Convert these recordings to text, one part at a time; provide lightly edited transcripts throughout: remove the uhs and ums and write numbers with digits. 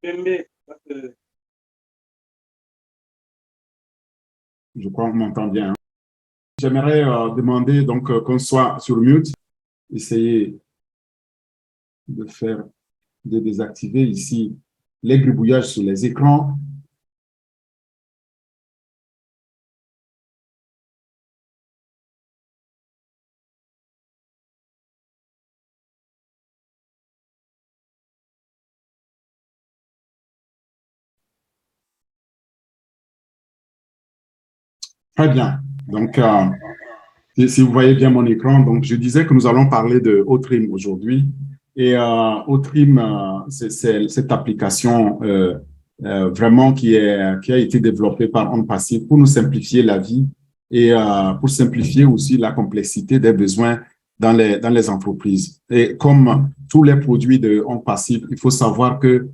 Je crois qu'on m'entend bien, hein. J'aimerais demander donc qu'on soit sur mute, essayer de faire, de désactiver ici les gribouillages sur les écrans. Très bien. Donc, si vous voyez bien mon écran, donc je disais que nous allons parler de Outrim aujourd'hui. Et Outrim, c'est cette application vraiment qui a été développée par OnPassive pour nous simplifier la vie et pour simplifier aussi la complexité des besoins dans les entreprises. Et comme tous les produits de OnPassive, il faut savoir que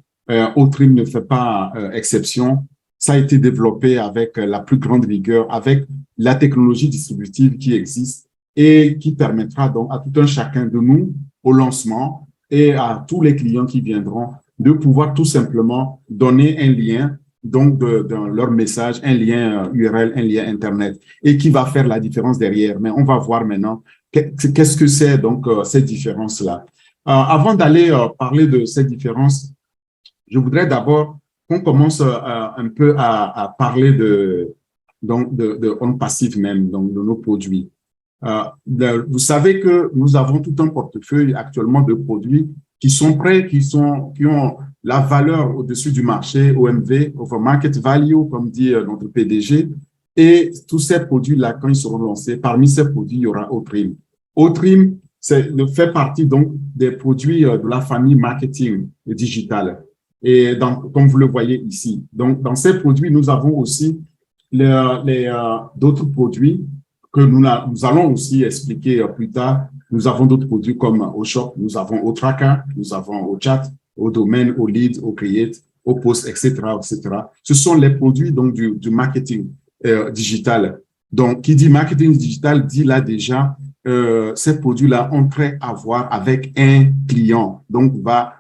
Outrim ne fait pas exception. Ça a été développé avec la plus grande rigueur, avec la technologie distributive qui existe et qui permettra donc à tout un chacun de nous, au lancement et à tous les clients qui viendront, de pouvoir tout simplement donner un lien, donc dans leur message, un lien URL, un lien Internet, et qui va faire la différence derrière. Mais on va voir maintenant qu'est-ce que c'est donc cette différence-là. Avant d'aller parler de cette différence, je voudrais d'abord qu'on commence un peu à parler donc de OnPassive même, donc de nos produits. Vous savez que nous avons tout un portefeuille actuellement de produits qui sont prêts, qui ont la valeur au-dessus du marché, OMV, Over Market Value, comme dit notre PDG. Et tous ces produits-là, quand ils seront lancés, parmi ces produits, il y aura Outrim. Outrim fait partie donc des produits de la famille marketing digital. Et comme vous le voyez ici. Donc, dans ces produits, nous avons aussi d'autres produits que nous allons aussi expliquer plus tard. Nous avons d'autres produits comme OShop, nous avons OTracker, nous avons OChat, ODomain, OLead, OCreate, OPost, etc., etc. Ce sont les produits donc du marketing digital. Donc, qui dit marketing digital dit là déjà ces produits-là ont trait à voir avec un client. Donc, va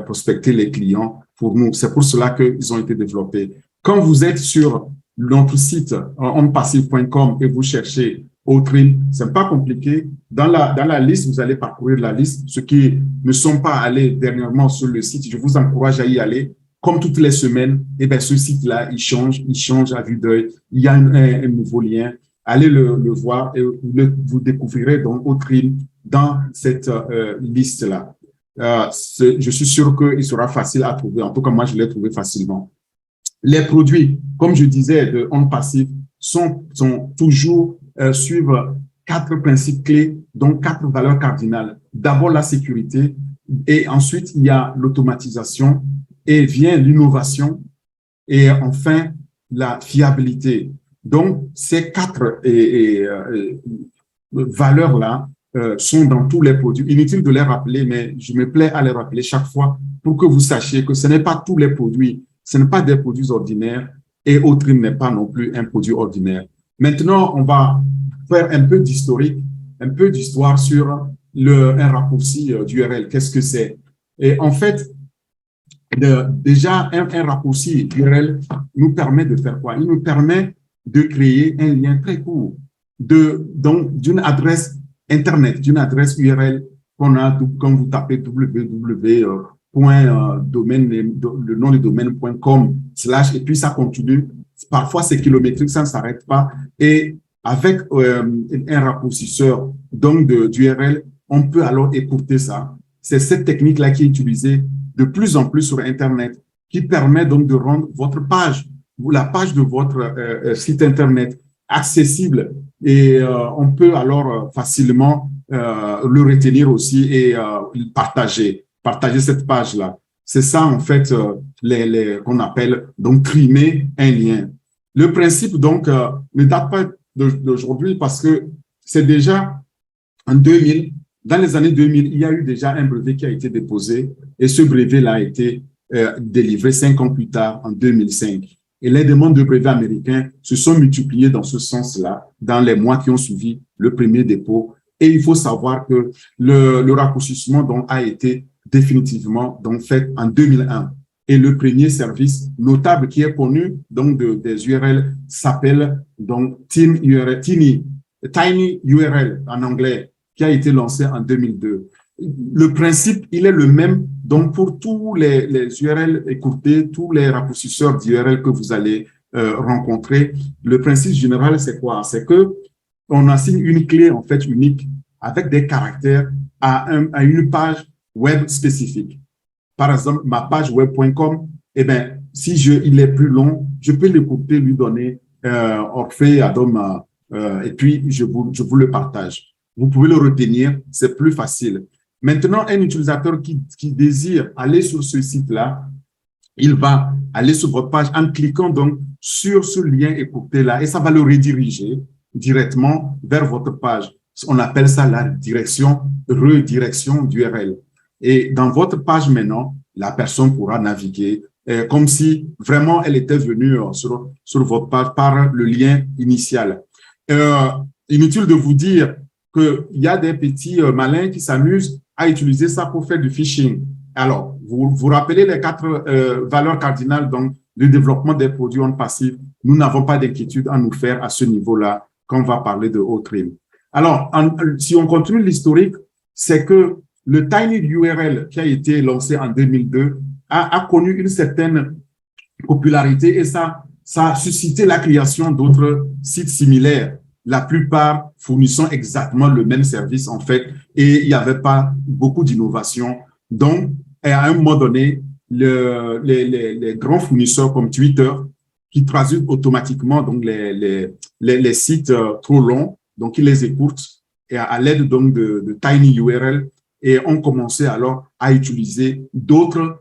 prospecter les clients pour nous. C'est pour cela qu'ils ont été développés. Quand vous êtes sur notre site onpassive.com et vous cherchez Outrim, c'est pas compliqué. Dans la liste, vous allez parcourir la liste. Ceux qui ne sont pas allés dernièrement sur le site, je vous encourage à y aller. Comme toutes les semaines, et bien, ce site-là, il change à vue d'œil. Il y a un nouveau lien. Allez le voir et vous découvrirez donc Outrim dans cette liste-là. Je suis sûr qu'il sera facile à trouver. En tout cas, moi, je l'ai trouvé facilement. Les produits, comme je disais, de OnPassive sont toujours suivent 4 principes clés, donc 4 valeurs cardinales. D'abord, la sécurité, et ensuite, il y a l'automatisation, et vient l'innovation, et enfin, la fiabilité. Donc, ces 4 valeurs-là sont dans tous les produits. Inutile de les rappeler, mais je me plais à les rappeler chaque fois pour que vous sachiez que ce n'est pas tous les produits, ce n'est pas des produits ordinaires et Outrim n'est pas non plus un produit ordinaire. Maintenant, on va faire un peu d'historique, un peu d'histoire sur un raccourci d'URL. Qu'est-ce que c'est? Et en fait, déjà, un raccourci URL nous permet de faire quoi? Il nous permet de créer un lien très court d'une adresse Internet, d'une adresse URL qu'on a quand vous tapez www.domaine, le nom du domaine.com/ et puis ça continue. Parfois, c'est kilométrique, ça ne s'arrête pas. Et avec un raccourcisseur donc d'URL, on peut alors écourter ça. C'est cette technique-là qui est utilisée de plus en plus sur Internet, qui permet donc de rendre votre page, la page de votre site Internet accessible et on peut alors facilement le retenir aussi et partager cette page-là. C'est ça, en fait, qu'on appelle donc trimer un lien. Le principe, donc, ne date pas d'aujourd'hui parce que c'est déjà en 2000, dans les années 2000, il y a eu déjà un brevet qui a été déposé et ce brevet-là a été délivré 5 ans plus tard, en 2005. Et les demandes de brevets américains se sont multipliées dans ce sens-là dans les mois qui ont suivi le premier dépôt. Et il faut savoir que le raccourcissement donc, a été définitivement donc, fait en 2001. Et le premier service notable qui est connu donc des URL s'appelle donc Tiny URL en anglais, qui a été lancé en 2002. Le principe, il est le même donc pour tous les URL écourtés, tous les raccourcisseurs d'URL que vous allez rencontrer. Le principe général, c'est quoi? C'est que on assigne une clé en fait unique avec des caractères à une page web spécifique. Par exemple, ma page web.com, eh bien, si il est plus long, je peux l'écouter, lui donner Orphée, Adom, et puis je vous le partage. Vous pouvez le retenir, c'est plus facile. Maintenant, un utilisateur qui désire aller sur ce site-là, il va aller sur votre page en cliquant donc sur ce lien écourté-là et ça va le rediriger directement vers votre page. On appelle ça la redirection d'URL. Et dans votre page maintenant, la personne pourra naviguer comme si vraiment elle était venue sur votre page par le lien initial. Inutile de vous dire qu'il y a des petits malins qui s'amusent à utiliser ça pour faire du phishing. Alors, vous rappelez les 4 valeurs cardinales donc, du développement des produits en passif. Nous n'avons pas d'inquiétude à nous faire à ce niveau-là quand on va parler de Outrim. Alors, si on continue l'historique, c'est que le Tiny URL qui a été lancé en 2002 a connu une certaine popularité et ça a suscité la création d'autres sites similaires, la plupart fournissant exactement le même service en fait, et il n'y avait pas beaucoup d'innovation. Donc, à un moment donné, les grands fournisseurs comme Twitter, qui traduisent automatiquement donc les sites trop longs, donc ils les écourtent et à l'aide donc de Tiny URL, et ont commencé alors à utiliser d'autres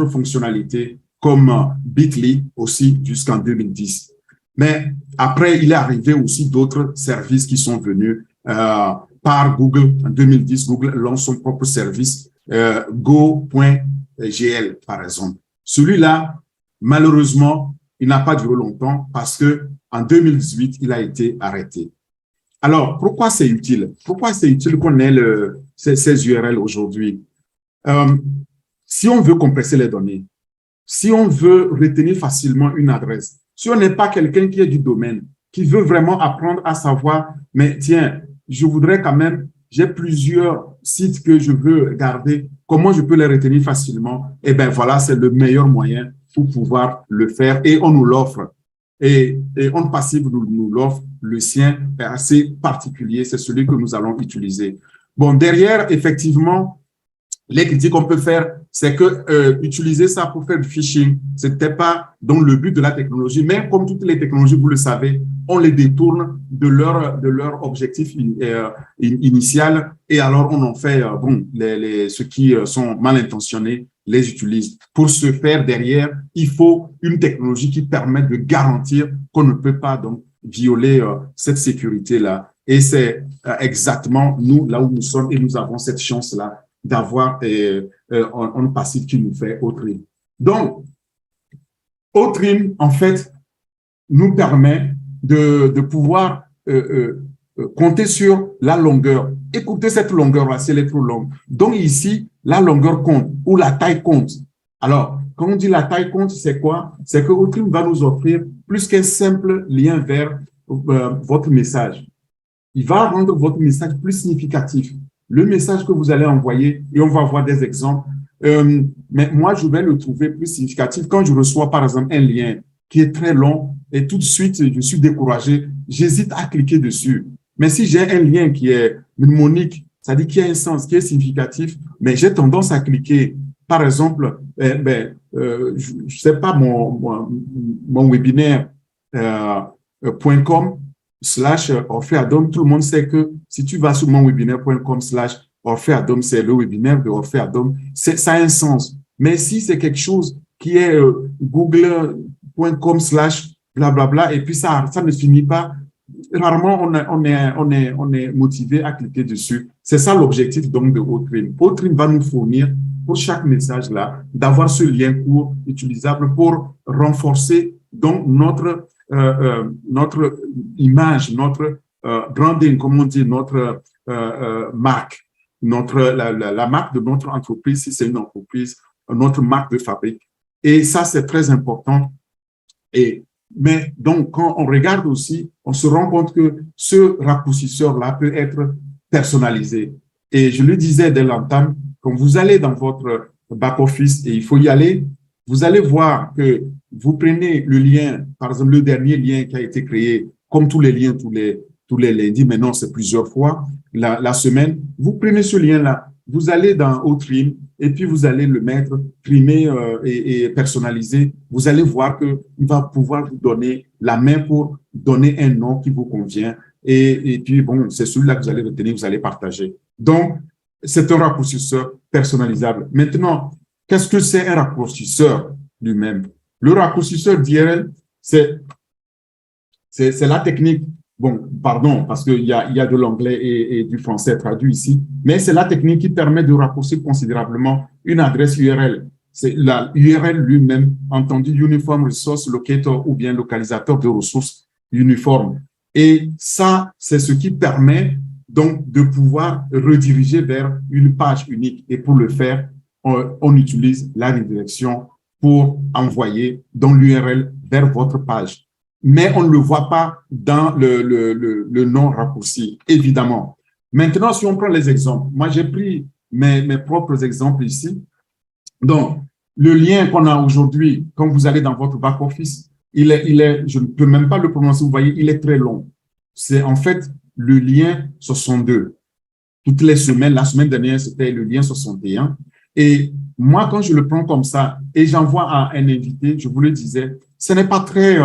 fonctionnalités comme Bitly aussi jusqu'en 2010. Mais après, il est arrivé aussi d'autres services qui sont venus par Google. En 2010, Google lance son propre service, Go.gl, par exemple. Celui-là, malheureusement, il n'a pas duré longtemps parce que en 2018, il a été arrêté. Alors, pourquoi c'est utile? Pourquoi c'est utile qu'on ait ces URL aujourd'hui? Si on veut compresser les données, si on veut retenir facilement une adresse, si on n'est pas quelqu'un qui est du domaine, qui veut vraiment apprendre à savoir, mais tiens, je voudrais quand même, j'ai plusieurs sites que je veux garder, comment je peux les retenir facilement? Eh bien, voilà, c'est le meilleur moyen pour pouvoir le faire et on nous l'offre. Et On Passive nous l'offre, le sien est assez particulier, c'est celui que nous allons utiliser. Bon, derrière, effectivement, les critiques qu'on peut faire, c'est que utiliser ça pour faire du phishing, c'était pas donc le but de la technologie, mais comme toutes les technologies, vous le savez, on les détourne de leur objectif initial et alors on en fait, ceux qui sont mal intentionnés les utilisent. Pour ce faire, derrière, il faut une technologie qui permet de garantir qu'on ne peut pas donc violer cette sécurité-là. Et c'est exactement nous, là où nous sommes, et nous avons cette chance-là d'avoir un passif qui nous fait Outrim. Donc, Outrim, en fait, nous permet de pouvoir compter sur la longueur. Écoutez cette longueur-là, si elle est trop longue. Donc ici, la longueur compte ou la taille compte. Alors, quand on dit la taille compte, c'est quoi? C'est que Outrim va nous offrir plus qu'un simple lien vers votre message. Il va rendre votre message plus significatif. Le message que vous allez envoyer, et on va voir des exemples, mais moi, je vais le trouver plus significatif quand je reçois, par exemple, un lien qui est très long et tout de suite, je suis découragé, j'hésite à cliquer dessus. Mais si j'ai un lien qui est mnémonique, c'est-à-dire qui a un sens, qui est significatif, mais j'ai tendance à cliquer. Par exemple, je sais pas, mon webinaire .com / Orphée Adom, tout le monde sait que si tu vas sur mon webinaire.com / Orphée Adom, c'est le webinaire de Orphée Adom, ça a un sens. Mais si c'est quelque chose qui est google.com / blablabla, et puis ça ne finit pas, rarement on est motivé à cliquer dessus. C'est ça l'objectif donc de Outrim. Outrim va nous fournir pour chaque message là d'avoir ce lien court utilisable pour renforcer donc notre image, notre branding, comme on dit, notre marque, la marque de notre entreprise, si c'est une entreprise, notre marque de fabrique. Et ça, c'est très important. Mais donc, quand on regarde aussi, on se rend compte que ce raccourcisseur-là peut être personnalisé. Et je le disais dès l'entame, quand vous allez dans votre back-office et il faut y aller, vous allez voir que vous prenez le lien, par exemple, le dernier lien qui a été créé, comme tous les liens, tous les lundis, maintenant c'est plusieurs fois la semaine, vous prenez ce lien-là, vous allez dans Outrim et puis vous allez le mettre, trimer et personnaliser. Vous allez voir qu'il va pouvoir vous donner la main pour donner un nom qui vous convient. Et puis, bon, c'est celui-là que vous allez retenir, vous allez partager. Donc, c'est un raccourcisseur personnalisable. Maintenant, qu'est-ce que c'est un raccourcisseur lui-même? Le raccourcisseur d'IRL, c'est la technique. Bon, pardon, parce qu'il y a de l'anglais et du français traduit ici, mais c'est la technique qui permet de raccourcir considérablement une adresse URL. C'est la URL lui-même, entendu Uniform Resource Locator ou bien localisateur de ressources uniformes. Et ça, c'est ce qui permet donc de pouvoir rediriger vers une page unique. Et pour le faire, on utilise la redirection pour envoyer dans l'URL vers votre page. Mais on ne le voit pas dans le nom raccourci, évidemment. Maintenant, si on prend les exemples, moi j'ai pris mes propres exemples ici. Donc, le lien qu'on a aujourd'hui, quand vous allez dans votre back-office, je ne peux même pas le prononcer, vous voyez, il est très long. C'est en fait le lien 62. Toutes les semaines, la semaine dernière, c'était le lien 61. Et moi, quand je le prends comme ça et j'envoie à un invité, je vous le disais, ce n'est pas très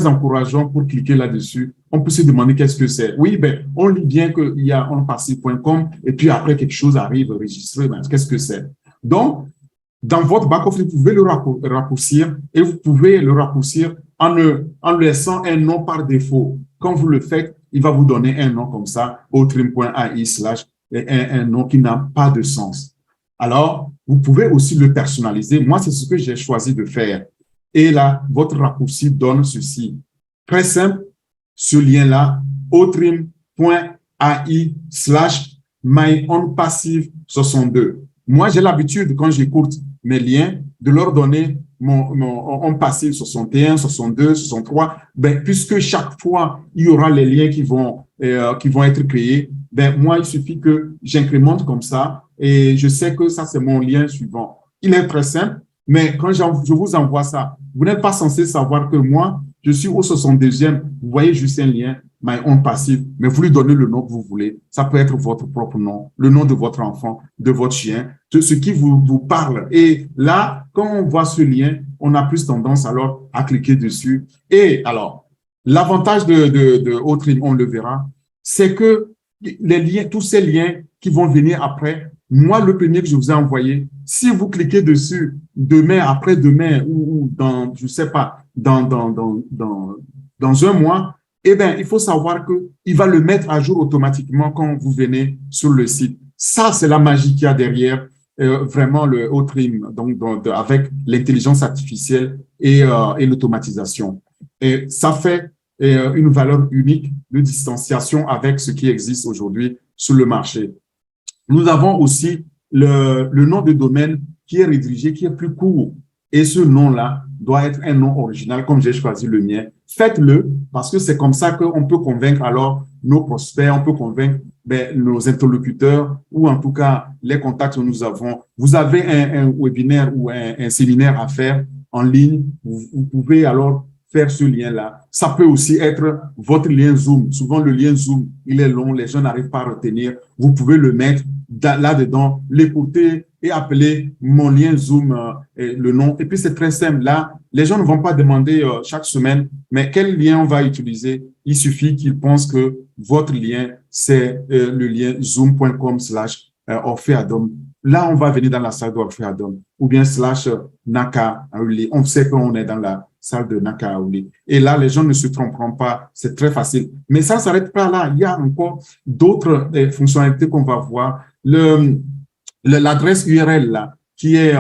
encourageant pour cliquer là-dessus. On peut se demander qu'est-ce que c'est. Oui, ben, on lit bien qu'il y a onpassif.com et puis après quelque chose arrive enregistré. Ben, qu'est-ce que c'est? Donc, dans votre back-office, vous pouvez le raccourcir et vous pouvez le raccourcir en laissant un nom par défaut. Quand vous le faites, il va vous donner un nom comme ça, outrim.ai/ un nom qui n'a pas de sens. Alors, vous pouvez aussi le personnaliser. Moi, c'est ce que j'ai choisi de faire. Et là, votre raccourci donne ceci. Très simple, ce lien-là, outrim.ai/myonpassive62. Moi, j'ai l'habitude, quand j'écoute mes liens, de leur donner mon onpassive 61, 62, 63. Ben, puisque chaque fois, il y aura les liens qui vont être créés, ben, moi, il suffit que j'incrémente comme ça et je sais que ça, c'est mon lien suivant. Il est très simple, mais quand je vous envoie ça, vous n'êtes pas censé savoir que moi, je suis au 62e, vous voyez juste un lien, my own passive, mais vous lui donnez le nom que vous voulez. Ça peut être votre propre nom, le nom de votre enfant, de votre chien, de ce qui vous parle. Et là, quand on voit ce lien, on a plus tendance alors à cliquer dessus. Et alors, l'avantage de Outrim, on le verra, c'est que les liens, tous ces liens qui vont venir après, moi, le premier que je vous ai envoyé, si vous cliquez dessus demain, après-demain ou dans, je sais pas, dans un mois, eh bien, il faut savoir qu'il va le mettre à jour automatiquement quand vous venez sur le site. Ça, c'est la magie qu'il y a derrière vraiment le Outrim, donc avec l'intelligence artificielle et l'automatisation. Et ça fait une valeur unique de distanciation avec ce qui existe aujourd'hui sur le marché. Nous avons aussi le nom de domaine qui est rédigé, qui est plus court. Et ce nom-là doit être un nom original, comme j'ai choisi le mien. Faites-le, parce que c'est comme ça qu'on peut convaincre alors nos prospects, on peut convaincre nos interlocuteurs, ou en tout cas les contacts que nous avons. Vous avez un webinaire ou un séminaire à faire en ligne, vous pouvez alors faire ce lien-là. Ça peut aussi être votre lien Zoom. Souvent, le lien Zoom, il est long, les gens n'arrivent pas à retenir. Vous pouvez le mettre là-dedans, l'écouter et appeler mon lien Zoom, le nom. Et puis, c'est très simple. Là, les gens ne vont pas demander chaque semaine, mais quel lien on va utiliser. Il suffit qu'ils pensent que votre lien, c'est le lien zoom.com/Orpheadom. Là, on va venir dans la salle d'Orpheadom ou bien /Naka. On sait qu'on est dans la salle de Naka. Et là, les gens ne se tromperont pas. C'est très facile. Mais ça ne s'arrête pas là. Il y a encore d'autres fonctionnalités qu'on va voir. L'adresse URL là, qui est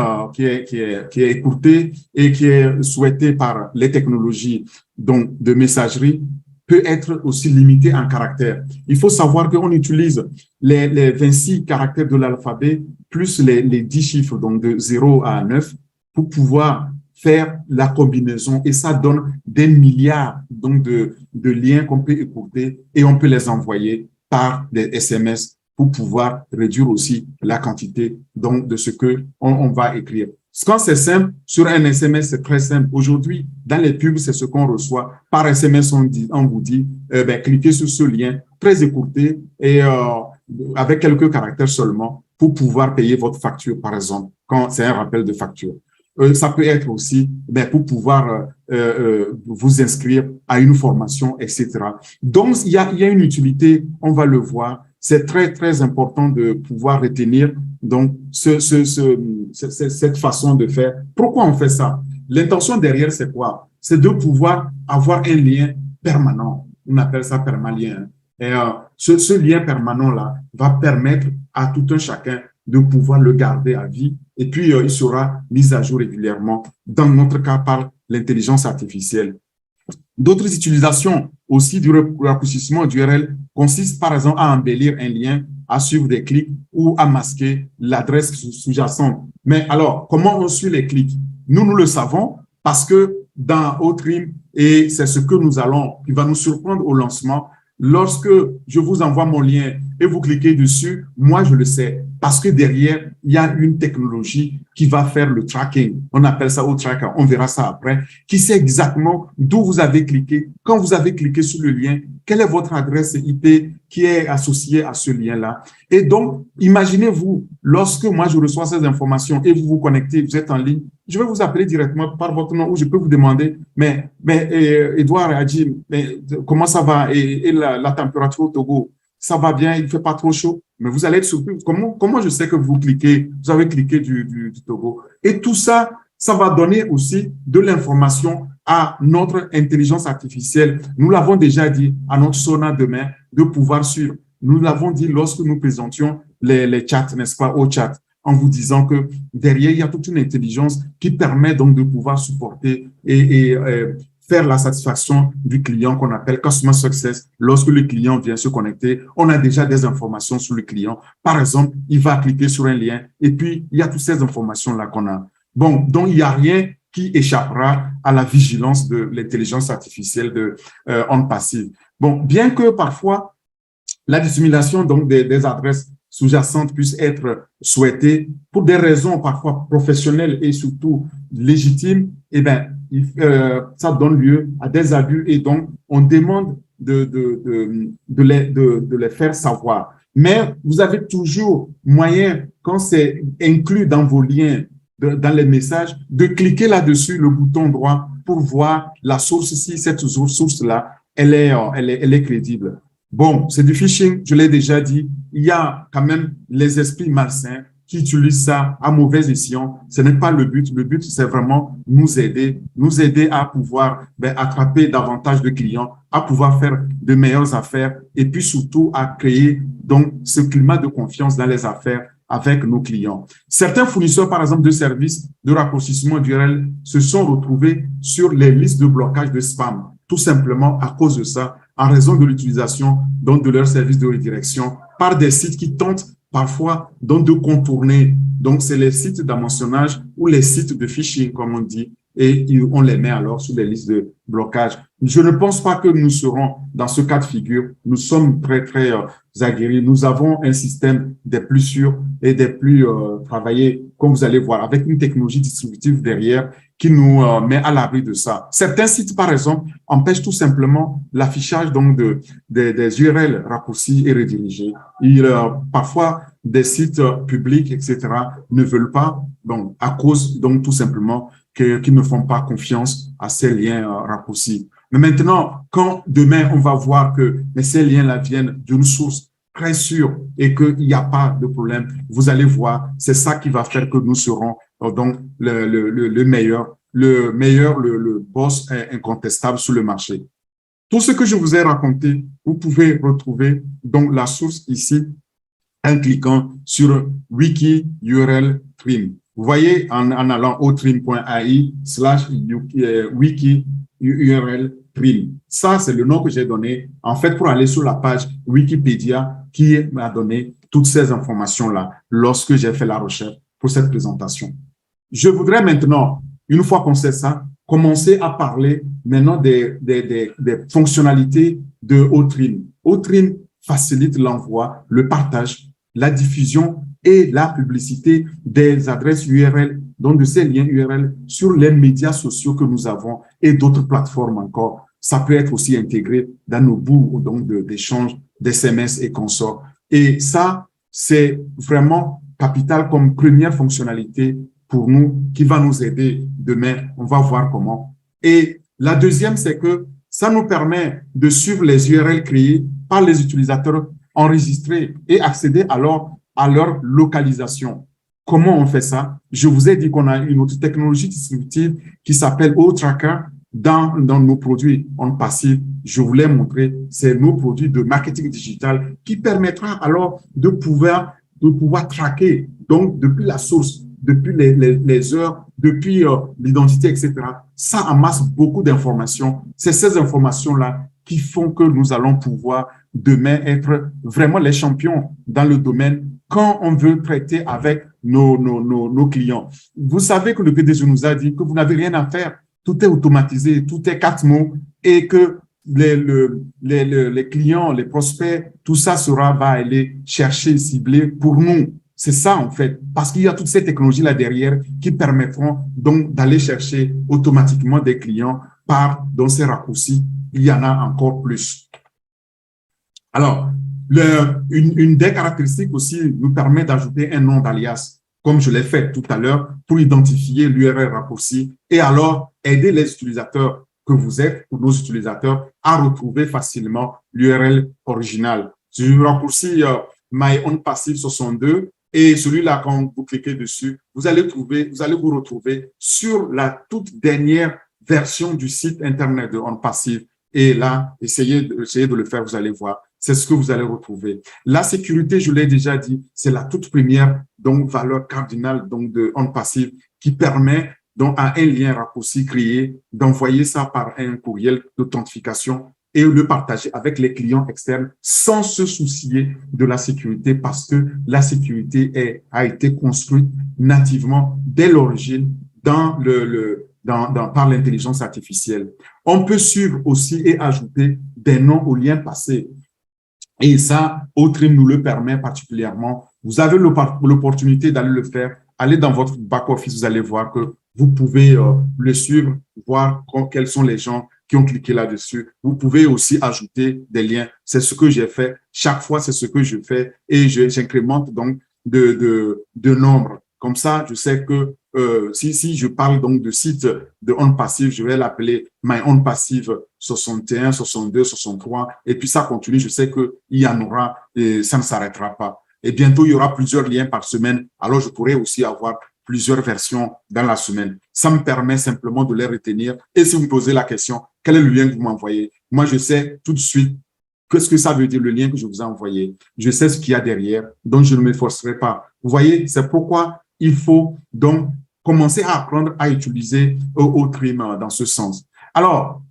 écourtée et qui est souhaitée par les technologies donc, de messagerie peut être aussi limitée en caractères. Il faut savoir qu'on utilise les 26 caractères de l'alphabet plus les 10 chiffres, donc de 0 à 9. pour pouvoir faire la combinaison et ça donne des milliards donc de liens qu'on peut écouter et on peut les envoyer par des SMS pour pouvoir réduire aussi la quantité donc, de ce que on va écrire. Quand c'est simple, sur un SMS, c'est très simple. Aujourd'hui, dans les pubs, c'est ce qu'on reçoit. Par SMS, on vous dit, cliquez sur ce lien très écourté et avec quelques caractères seulement pour pouvoir payer votre facture, par exemple, quand c'est un rappel de facture. Ça peut être aussi pour pouvoir vous inscrire à une formation, etc. Donc, il y a une utilité, on va le voir. C'est très, très important de pouvoir retenir donc cette façon de faire. Pourquoi on fait ça? L'intention derrière, c'est quoi? C'est de pouvoir avoir un lien permanent. On appelle ça permalien. Et ce lien permanent-là va permettre à tout un chacun de pouvoir le garder à vie et puis il sera mis à jour régulièrement, dans notre cas par l'intelligence artificielle. D'autres utilisations aussi du raccourcissement d'URL consistent par exemple à embellir un lien, à suivre des clics ou à masquer l'adresse sous-jacente. Mais alors, comment on suit les clics? Nous le savons parce que dans Outream, et c'est ce que qui va nous surprendre au lancement, lorsque je vous envoie mon lien et vous cliquez dessus, moi, je le sais parce que derrière, il y a une technologie qui va faire le tracking. On appelle ça au tracker. On verra ça après. Qui sait exactement d'où vous avez cliqué. Quand vous avez cliqué sur le lien, quelle est votre adresse IP qui est associée à ce lien-là. Et donc, imaginez-vous, lorsque moi, je reçois ces informations et vous vous connectez, vous êtes en ligne, je vais vous appeler directement par votre nom ou je peux vous demander, Edouard Adjim, comment ça va? Et la température au Togo, ça va bien, il ne fait pas trop chaud, mais vous allez être surpris. Comment je sais que vous avez cliqué du Togo? Et tout ça, ça va donner aussi de l'information à notre intelligence artificielle. Nous l'avons déjà dit à notre Sona demain de pouvoir suivre. Nous l'avons dit lorsque nous présentions les chats, n'est-ce pas, au chat, en vous disant que derrière, il y a toute une intelligence qui permet donc de pouvoir supporter et faire la satisfaction du client qu'on appelle Customer Success. Lorsque le client vient se connecter, on a déjà des informations sur le client. Par exemple, il va cliquer sur un lien et puis il y a toutes ces informations-là qu'on a. Bon, donc il n'y a rien qui échappera à la vigilance de l'intelligence artificielle de OnPassive. Bon, bien que parfois la dissimulation donc des adresses sous-jacentes puisse être souhaitée pour des raisons parfois professionnelles et surtout légitimes, eh bien, ça donne lieu à des abus et donc on demande de les faire savoir. Mais vous avez toujours moyen, quand c'est inclus dans vos liens, dans les messages, de cliquer là-dessus, le bouton droit, pour voir la source, si cette source-là, elle est crédible. Bon, c'est du phishing, je l'ai déjà dit. Il y a quand même les esprits malsains qui utilisent ça à mauvais escient. Ce n'est pas le but. Le but, c'est vraiment nous aider à pouvoir attraper davantage de clients, à pouvoir faire de meilleures affaires et puis surtout à créer donc ce climat de confiance dans les affaires avec nos clients. Certains fournisseurs, par exemple, de services de raccourcissement d'URL se sont retrouvés sur les listes de blocage de spam, tout simplement à cause de ça, en raison de l'utilisation donc de leurs services de redirection par des sites qui tentent parfois donc de contourner. Donc, c'est les sites d'hameçonnage ou les sites de phishing, comme on dit, et on les met alors sur les listes de blocage. Je ne pense pas que nous serons dans ce cas de figure. Nous sommes très, très aguerris. Nous avons un système des plus sûrs et des plus travaillés, comme vous allez voir, avec une technologie distributive derrière qui nous met à l'abri de ça. Certains sites, par exemple, empêchent tout simplement l'affichage donc des URL raccourcis et redirigés. Parfois, des sites publics, etc., ne veulent pas, donc, à cause, donc, tout simplement, qu'ils ne font pas confiance à ces liens raccourcis. Mais maintenant, quand demain, on va voir que ces liens-là viennent d'une source très sûre et qu'il n'y a pas de problème, vous allez voir, c'est ça qui va faire que nous serons donc le meilleur, le boss incontestable sur le marché. Tout ce que je vous ai raconté, vous pouvez retrouver donc la source ici en cliquant sur Wiki URL Trim. Vous voyez en allant au trim.ai/wiki URL Trim. Ça, c'est le nom que j'ai donné, en fait, pour aller sur la page Wikipédia qui m'a donné toutes ces informations-là lorsque j'ai fait la recherche pour cette présentation. je voudrais maintenant, une fois qu'on sait ça, commencer à parler maintenant des fonctionnalités de Outream. Outream facilite l'envoi, le partage, la diffusion et la publicité des adresses URL, donc de ces liens URL sur les médias sociaux que nous avons et d'autres plateformes encore. Ça peut être aussi intégré dans nos bouts donc d'échange d'SMS et consorts. Et ça, c'est vraiment capital comme première fonctionnalité pour nous qui va nous aider demain. On va voir comment. Et la deuxième, c'est que ça nous permet de suivre les URL créées par les utilisateurs enregistrés et accéder alors à leur localisation. Comment on fait ça? Je vous ai dit qu'on a une autre technologie distributive qui s'appelle OTracker dans nos produits en passif. Je vous l'ai montré, c'est nos produits de marketing digital qui permettra alors de pouvoir traquer, donc depuis la source, depuis les heures, depuis l'identité, etc. Ça amasse beaucoup d'informations. C'est ces informations-là qui font que nous allons pouvoir demain être vraiment les champions dans le domaine quand on veut traiter avec nos clients. Vous savez que le PDG nous a dit que vous n'avez rien à faire. Tout est automatisé, tout est 4 mots et que les clients, les prospects, tout ça va aller chercher, cibler pour nous. C'est ça, en fait, parce qu'il y a toutes ces technologies-là derrière qui permettront donc d'aller chercher automatiquement des clients dans ces raccourcis. Il y en a encore plus. Alors, une des caractéristiques aussi nous permet d'ajouter un nom d'alias, comme je l'ai fait tout à l'heure, pour identifier l'URL raccourci et alors aider les utilisateurs que vous êtes, ou nos utilisateurs, à retrouver facilement l'URL originale. C'est le raccourci MyOnPassive 62 et celui-là, quand vous cliquez dessus, vous allez vous retrouver sur la toute dernière version du site Internet de OnPassive. Et là, essayez de le faire, vous allez voir. C'est ce que vous allez retrouver. La sécurité, je l'ai déjà dit, c'est la toute première donc, valeur cardinale donc, de OnPassive qui permet donc, à un lien raccourci créé d'envoyer ça par un courriel d'authentification et le partager avec les clients externes sans se soucier de la sécurité parce que la sécurité a été construite nativement dès l'origine par l'intelligence artificielle. On peut suivre aussi et ajouter des noms aux liens passés. Et ça, Outream nous le permet particulièrement. Vous avez l'opportunité d'aller le faire. Allez dans votre back-office, vous allez voir que vous pouvez le suivre, voir quels sont les gens qui ont cliqué là-dessus. Vous pouvez aussi ajouter des liens. C'est ce que j'ai fait. Chaque fois, c'est ce que je fais et j'incrémente donc de nombre. Comme ça, je sais que si je parle donc de site de OnPassive, je vais l'appeler MyOnPassive 61, 62, 63 et puis ça continue. Je sais qu'il y en aura et ça ne s'arrêtera pas. Et bientôt, il y aura plusieurs liens par semaine. Alors, je pourrais aussi avoir plusieurs versions dans la semaine. Ça me permet simplement de les retenir. Et si vous me posez la question, quel est le lien que vous m'envoyez? Moi, je sais tout de suite qu'est-ce que ça veut dire, le lien que je vous ai envoyé. Je sais ce qu'il y a derrière, donc je ne m'efforcerai pas. Vous voyez, c'est pourquoi il faut donc commencer à apprendre à utiliser Outream dans ce sens. Alors,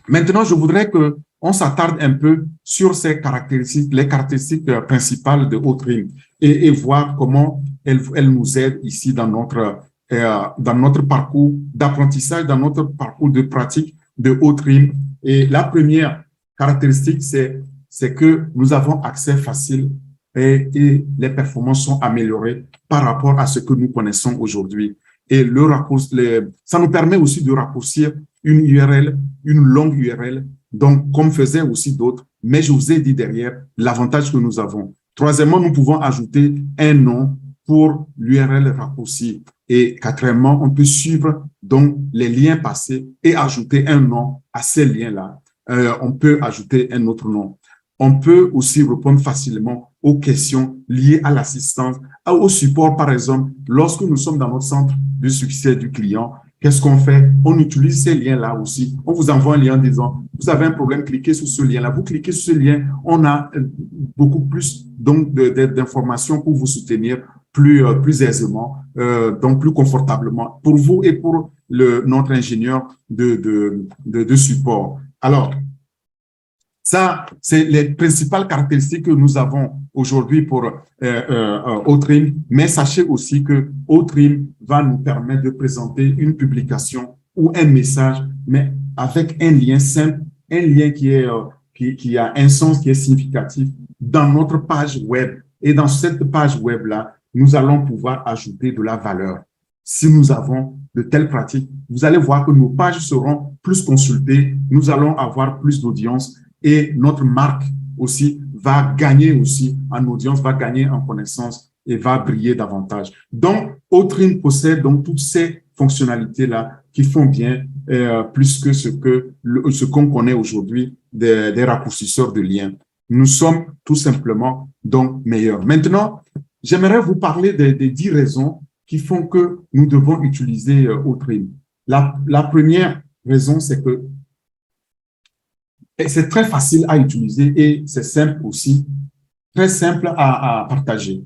maintenant, je voudrais qu'on s'attarde un peu sur ces caractéristiques, les caractéristiques principales de Outream et voir comment elle nous aide ici dans notre parcours d'apprentissage, dans notre parcours de pratique de Outream. Et la première caractéristique, c'est que nous avons accès facile et les performances sont améliorées par rapport à ce que nous connaissons aujourd'hui. Et ça nous permet aussi de raccourcir une URL, une longue URL, donc comme faisaient aussi d'autres, mais je vous ai dit derrière l'avantage que nous avons. Troisièmement, nous pouvons ajouter un nom pour l'URL raccourci. Et quatrièmement, on peut suivre donc les liens passés et ajouter un nom à ces liens-là. On peut ajouter un autre nom. On peut aussi répondre facilement aux questions liées à l'assistance, au support, par exemple. Lorsque nous sommes dans notre centre de succès du client, qu'est-ce qu'on fait? On utilise ces liens-là aussi. On vous envoie un lien en disant, vous avez un problème, cliquez sur ce lien-là. Vous cliquez sur ce lien, on a beaucoup plus donc d'informations pour vous soutenir plus aisément, donc plus confortablement pour vous et pour notre ingénieur de support. Alors, Ça, c'est les principales caractéristiques que nous avons aujourd'hui pour Outream. Mais sachez aussi que Outream va nous permettre de présenter une publication ou un message, mais avec un lien simple, un lien qui a un sens qui est significatif dans notre page web. Et dans cette page web-là, nous allons pouvoir ajouter de la valeur. Si nous avons de telles pratiques, vous allez voir que nos pages seront plus consultées, nous allons avoir plus d'audience et notre marque aussi va gagner aussi en audience, va gagner en connaissance et va briller davantage. Donc, Outream possède donc toutes ces fonctionnalités-là qui font bien plus que ce qu'on connaît aujourd'hui des raccourcisseurs de liens. Nous sommes tout simplement donc meilleurs. Maintenant, j'aimerais vous parler des 10 raisons qui font que nous devons utiliser Outream. La première raison, c'est que c'est très facile à utiliser et c'est simple aussi, très simple à partager.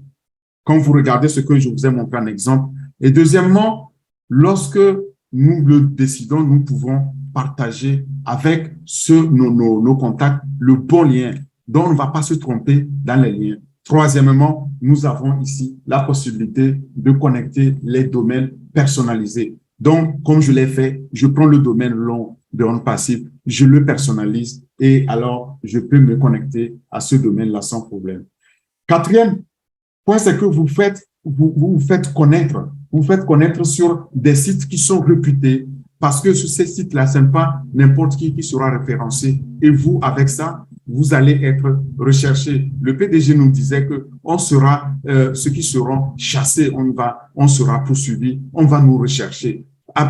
Quand vous regardez ce que je vous ai montré en exemple. Et deuxièmement, lorsque nous le décidons, nous pouvons partager avec nos contacts le bon lien, dont on ne va pas se tromper dans les liens. Troisièmement, nous avons ici la possibilité de connecter les domaines personnalisés. Donc, comme je l'ai fait, je prends le domaine long de OnPassive, je le personnalise et alors je peux me connecter à ce domaine-là sans problème. Quatrième point, c'est que vous vous faites connaître sur des sites qui sont réputés parce que sur ces sites-là, ce n'est pas n'importe qui sera référencé. Et vous, avec ça, vous allez être recherché. Le PDG nous disait que on sera ceux qui seront chassés, on sera poursuivis, on va nous rechercher.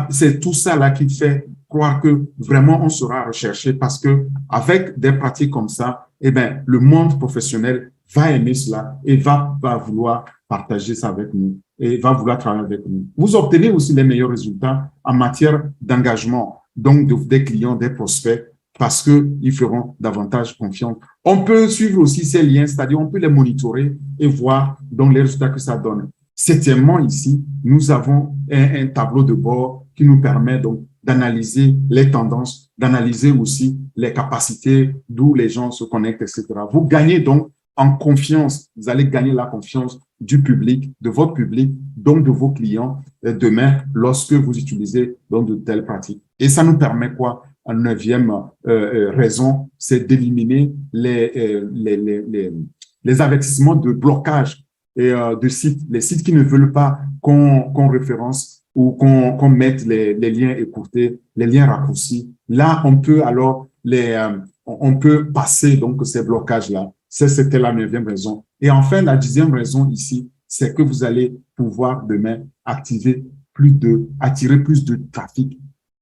C'est tout ça là qui fait croire que vraiment on sera recherché parce que avec des pratiques comme ça, eh ben le monde professionnel va aimer cela et va vouloir partager ça avec nous et va vouloir travailler avec nous. Vous obtenez aussi les meilleurs résultats en matière d'engagement, donc des clients, des prospects, parce qu'ils feront davantage confiance. On peut suivre aussi ces liens, c'est-à-dire on peut les monitorer et voir donc les résultats que ça donne. Septièmement, ici, nous avons un tableau de bord qui nous permet donc d'analyser les tendances, d'analyser aussi les capacités, d'où les gens se connectent, etc. Vous gagnez donc en confiance, vous allez gagner la confiance du public, de votre public, donc de vos clients demain lorsque vous utilisez donc de telles pratiques. Et ça nous permet quoi? Une neuvième raison, c'est d'éliminer les avertissements de blocage de sites, les sites qui ne veulent pas qu'on référence ou qu'on mette les liens écourtés, les liens raccourcis. Là, on peut alors on peut passer donc ces blocages-là. C'était la neuvième raison. Et enfin, la dixième raison ici, c'est que vous allez pouvoir demain attirer plus de trafic,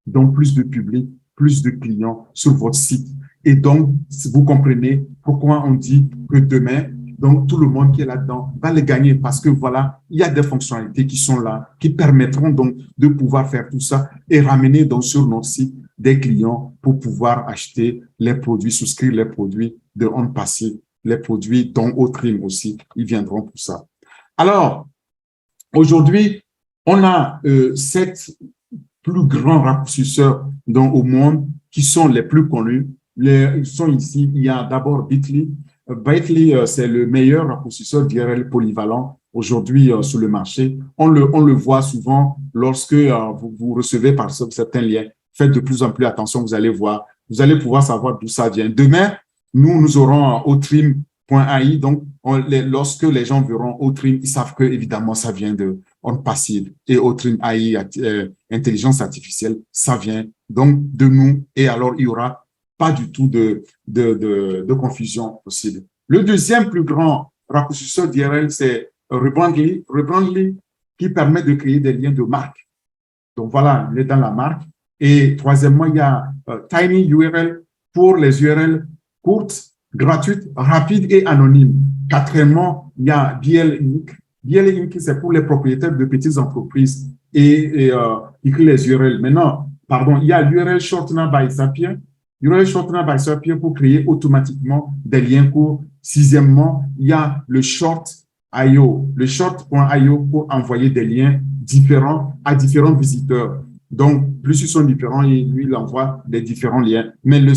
donc plus de public, plus de clients sur votre site. Et donc, vous comprenez pourquoi on dit que demain, donc tout le monde qui est là-dedans va les gagner parce que voilà, il y a des fonctionnalités qui sont là, qui permettront donc de pouvoir faire tout ça et ramener donc sur notre site des clients pour pouvoir acheter les produits, souscrire les produits de OnPassive, les produits dont Outream aussi, ils viendront pour ça. Alors, aujourd'hui, on a 7 plus grands raccourcisseurs au monde qui sont les plus connus. Ils sont ici. Il y a d'abord Bitly. Bitly, c'est le meilleur raccourcisseur d'URL polyvalent aujourd'hui sur le marché. On le voit souvent lorsque vous recevez par certains liens. Faites de plus en plus attention, vous allez voir. Vous allez pouvoir savoir d'où ça vient. Demain, nous aurons Outream.ai. Donc, lorsque les gens verront Outream, ils savent que évidemment ça vient de OnPassive et Outream AI, intelligence artificielle, ça vient donc de nous. Et alors, il y aura pas du tout de confusion possible. Le deuxième plus grand raccourcisseur d'URL, c'est Rebrandly. Rebrandly qui permet de créer des liens de marque. Donc voilà, il est dans la marque. Et troisièmement, il y a TinyURL pour les URL courtes, gratuites, rapides et anonymes. Quatrièmement, il y a BL Inc. BL Inc, c'est pour les propriétaires de petites entreprises et qui créent les URL. Maintenant, pardon, il y a l'URL Shortener by Zapier. URL Shortener by Zapier pour créer automatiquement des liens courts. Sixièmement, il y a le Short.io. Le Short.io pour envoyer des liens différents à différents visiteurs. Donc, plus ils sont différents, lui, il envoie des différents liens. Mais le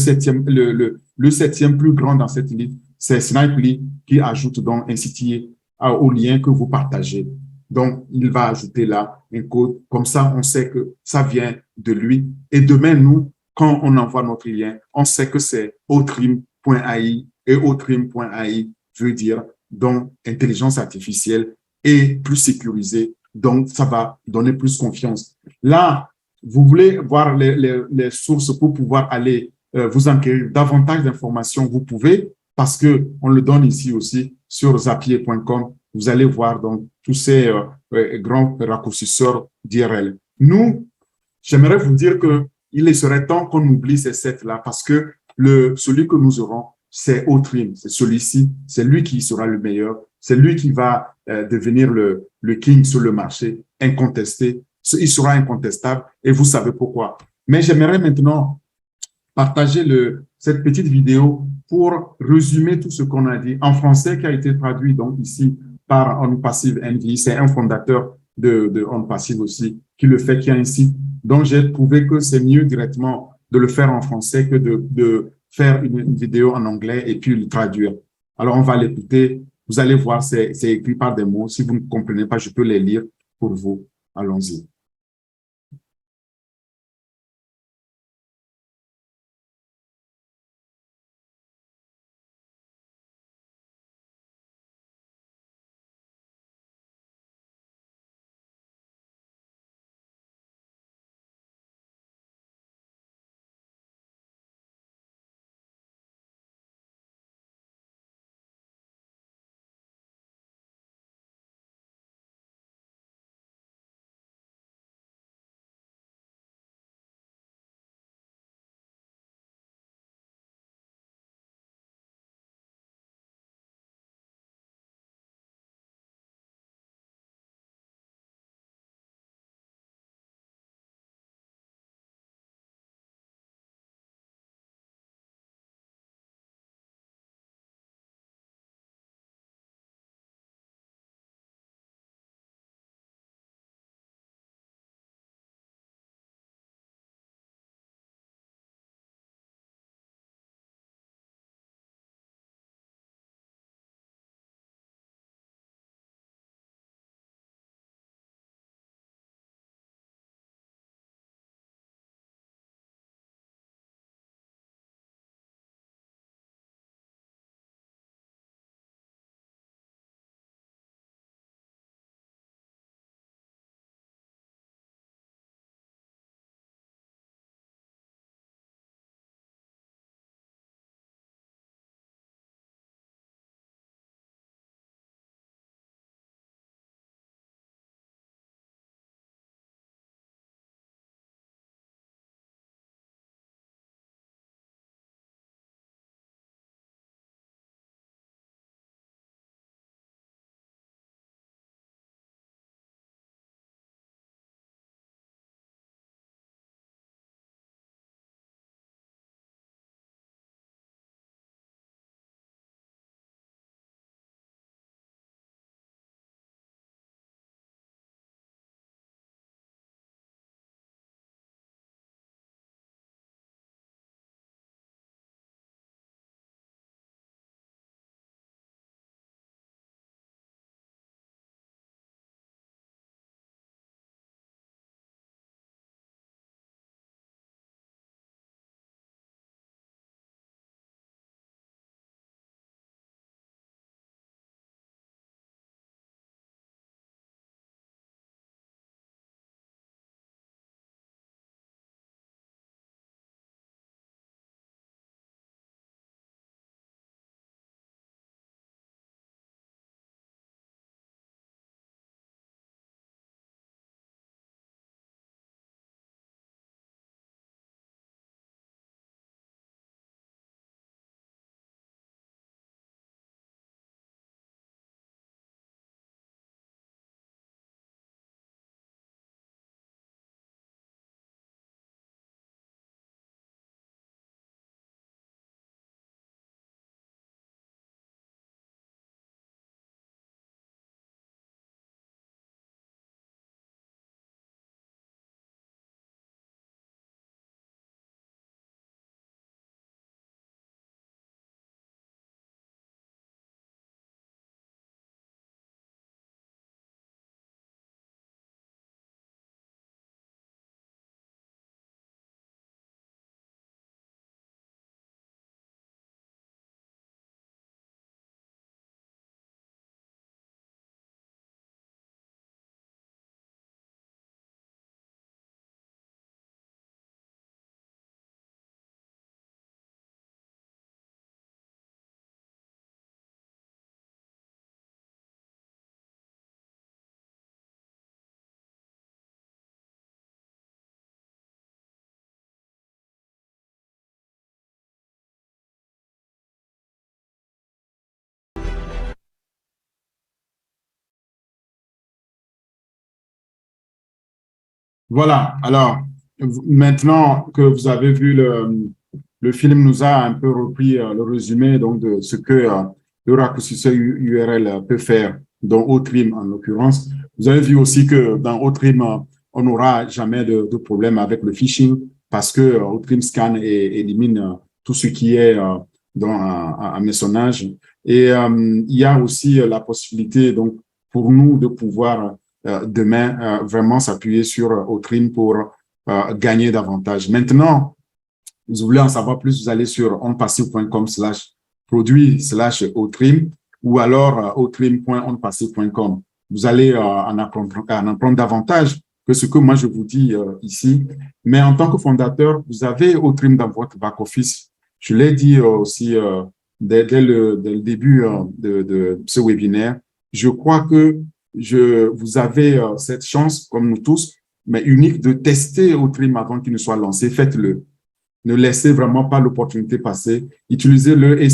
Le septième plus grand dans cette liste, c'est Snipely qui ajoute donc un site au lien que vous partagez. Donc, il va ajouter là un code. Comme ça, on sait que ça vient de lui. Et demain, nous, quand on envoie notre lien, on sait que c'est otrim.ai et otrim.ai veut dire donc intelligence artificielle et plus sécurisée. Donc, ça va donner plus confiance. Là, vous voulez voir les sources pour pouvoir aller vous enquérir davantage d'informations, vous pouvez, parce qu'on le donne ici aussi sur zapier.com. Vous allez voir donc tous ces grands raccourcisseurs d'IRL. Nous, j'aimerais vous dire qu'il serait temps qu'on oublie ces sept-là parce que celui que nous aurons, c'est Outrim, c'est celui-ci, c'est lui qui sera le meilleur, c'est lui qui va devenir le king sur le marché, incontesté, il sera incontestable et vous savez pourquoi. Mais j'aimerais maintenant partager cette petite vidéo pour résumer tout ce qu'on a dit en français qui a été traduit donc ici par On Passive NV. C'est un fondateur de On Passive aussi qui le fait, qui a un site. Donc, j'ai trouvé que c'est mieux directement de le faire en français que de faire une vidéo en anglais et puis le traduire. Alors, on va l'écouter. Vous allez voir, c'est écrit par des mots. Si vous ne comprenez pas, je peux les lire pour vous. Allons-y. Voilà. Alors, maintenant que vous avez vu le film nous a un peu repris le résumé donc, de ce que le raccourcisseur URL peut faire, dans Outrim en l'occurrence. Vous avez vu aussi que dans Outrim, on n'aura jamais de problème avec le phishing parce que Outrim scanne et élimine tout ce qui est dans un messonnage. Et il y a aussi la possibilité donc, pour nous de pouvoir demain vraiment s'appuyer sur Outrim pour gagner davantage. Maintenant, vous voulez en savoir plus, vous allez sur onpassive.com/produit/Outrim ou alors outrim.onpassive.com. Vous allez en apprendre davantage que ce que moi je vous dis ici. Mais en tant que fondateur, vous avez Outrim dans votre back-office. Je l'ai dit aussi dès le début de ce webinaire. Je crois que vous avez cette chance, comme nous tous, mais unique, de tester Outrim avant qu'il ne soit lancé. Faites-le. Ne laissez vraiment pas l'opportunité passer. Utilisez-le et